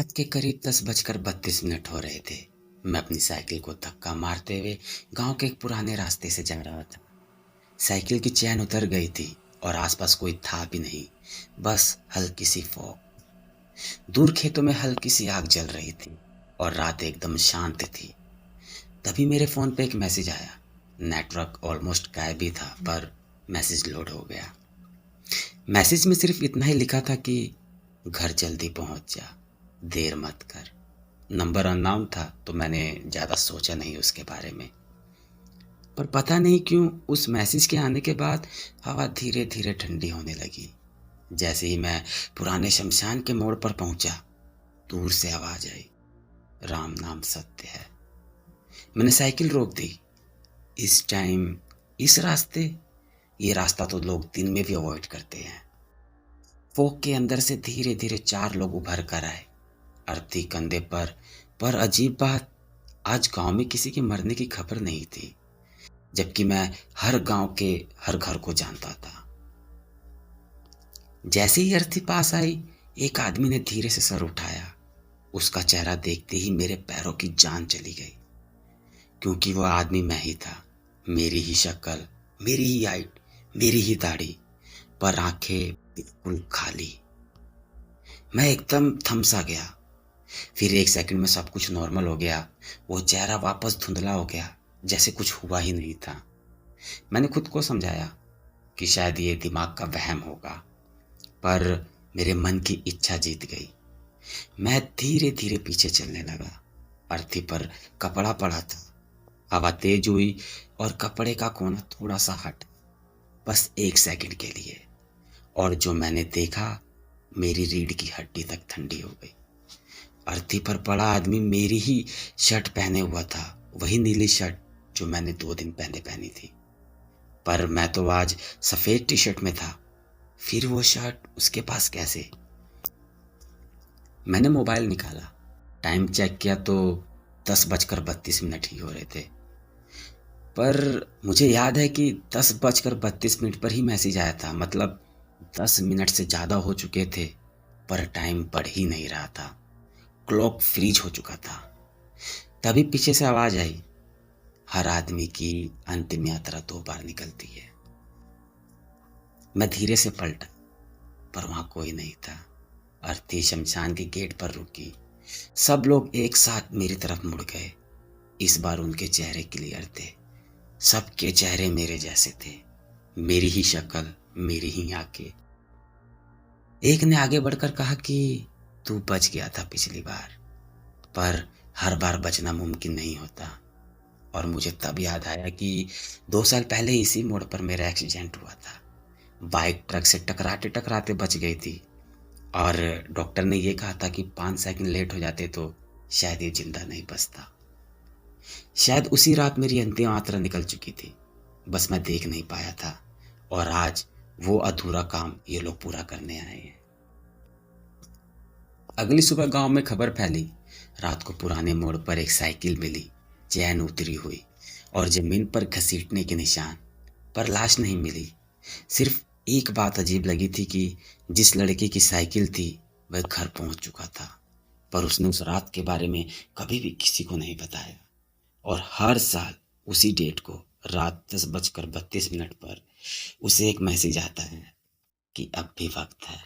रात के करीब 10:32 हो रहे थे। मैं अपनी साइकिल को धक्का मारते हुए गांव के एक पुराने रास्ते से जा रहा था। साइकिल की चैन उतर गई थी और आसपास कोई था भी नहीं, बस हल्की सी फॉग। दूर खेतों में हल्की सी आग जल रही थी और रात एकदम शांत थी। तभी मेरे फोन पे एक मैसेज आया। नेटवर्क ऑलमोस्ट गायब ही था, पर मैसेज लोड हो गया। मैसेज में सिर्फ इतना ही लिखा था कि घर जल्दी पहुंच जा, देर मत कर। नंबर अननोन था तो मैंने ज़्यादा सोचा नहीं उसके बारे में। पर पता नहीं क्यों उस मैसेज के आने के बाद हवा धीरे धीरे ठंडी होने लगी। जैसे ही मैं पुराने शमशान के मोड़ पर पहुंचा, दूर से आवाज आई, राम नाम सत्य है। मैंने साइकिल रोक दी। इस टाइम, इस रास्ते, ये रास्ता तो लोग दिन में भी अवॉइड करते हैं। फोक के अंदर से धीरे धीरे 4 लोग उभर कर आए, अर्थी कंधे पर अजीब बात, आज गांव में किसी के मरने की खबर नहीं थी, जबकि मैं हर गांव के हर घर को जानता था। जैसे ही अर्थी पास आई, एक आदमी ने धीरे से सर उठाया। उसका चेहरा देखते ही मेरे पैरों की जान चली गई, क्योंकि वह आदमी मैं ही था। मेरी ही शक्ल, मेरी ही हाइट, मेरी ही दाढ़ी, पर आंखें बिल्कुल खाली। मैं एकदम थम सा गया। फिर 1 सेकंड में सब कुछ नॉर्मल हो गया। वो चेहरा वापस धुंधला हो गया, जैसे कुछ हुआ ही नहीं था। मैंने खुद को समझाया कि शायद ये दिमाग का वहम होगा, पर मेरे मन की इच्छा जीत गई। मैं धीरे धीरे पीछे चलने लगा। अर्थी पर कपड़ा पड़ा था। हवा तेज हुई और कपड़े का कोना थोड़ा सा हट, बस 1 सेकंड के लिए। और जो मैंने देखा, मेरी रीढ़ की हड्डी तक ठंडी हो गई। अर्थी पर पड़ा आदमी मेरी ही शर्ट पहने हुआ था, वही नीली शर्ट जो मैंने 2 दिन पहले पहनी थी। पर मैं तो आज सफेद टी शर्ट में था। फिर वो शर्ट उसके पास कैसे? मैंने मोबाइल निकाला, टाइम चेक किया तो 10:32 ही हो रहे थे। पर मुझे याद है कि 10:32 पर ही मैसेज आया था, मतलब 10 मिनट से ज़्यादा हो चुके थे, पर टाइम बढ़ ही नहीं रहा था। क्लॉक फ्रीज हो चुका था। तभी पीछे से आवाज आई, हर आदमी की अंतिम यात्रा 2 बार निकलती है। मैं धीरे से पलटा, पर वहां कोई नहीं था। अर्थी शमशान के गेट पर रुकी। सब लोग एक साथ मेरी तरफ मुड़ गए। इस बार उनके चेहरे क्लियर थे। सबके चेहरे मेरे जैसे थे, मेरी ही शक्ल, मेरी ही आंखें। एक ने आगे बढ़कर कहा कि तू बच गया था पिछली बार, पर हर बार बचना मुमकिन नहीं होता। और मुझे तब याद आया कि 2 साल पहले इसी मोड़ पर मेरा एक्सीडेंट हुआ था। बाइक ट्रक से टकराते टकराते बच गई थी, और डॉक्टर ने यह कहा था कि 5 सेकंड लेट हो जाते तो शायद ये जिंदा नहीं बचता। शायद उसी रात मेरी अंतिम यात्रा निकल चुकी थी, बस मैं देख नहीं पाया था। और आज वो अधूरा काम ये लोग पूरा करने आए हैं। अगली सुबह गांव में खबर फैली, रात को पुराने मोड़ पर एक साइकिल मिली, चैन उतरी हुई और जमीन पर घसीटने के निशान, पर लाश नहीं मिली। सिर्फ एक बात अजीब लगी थी कि जिस लड़के की साइकिल थी वह घर पहुंच चुका था, पर उसने उस रात के बारे में कभी भी किसी को नहीं बताया। और हर साल उसी डेट को रात 10:32 पर उसे एक मैसेज आता है कि अब भी वक्त है।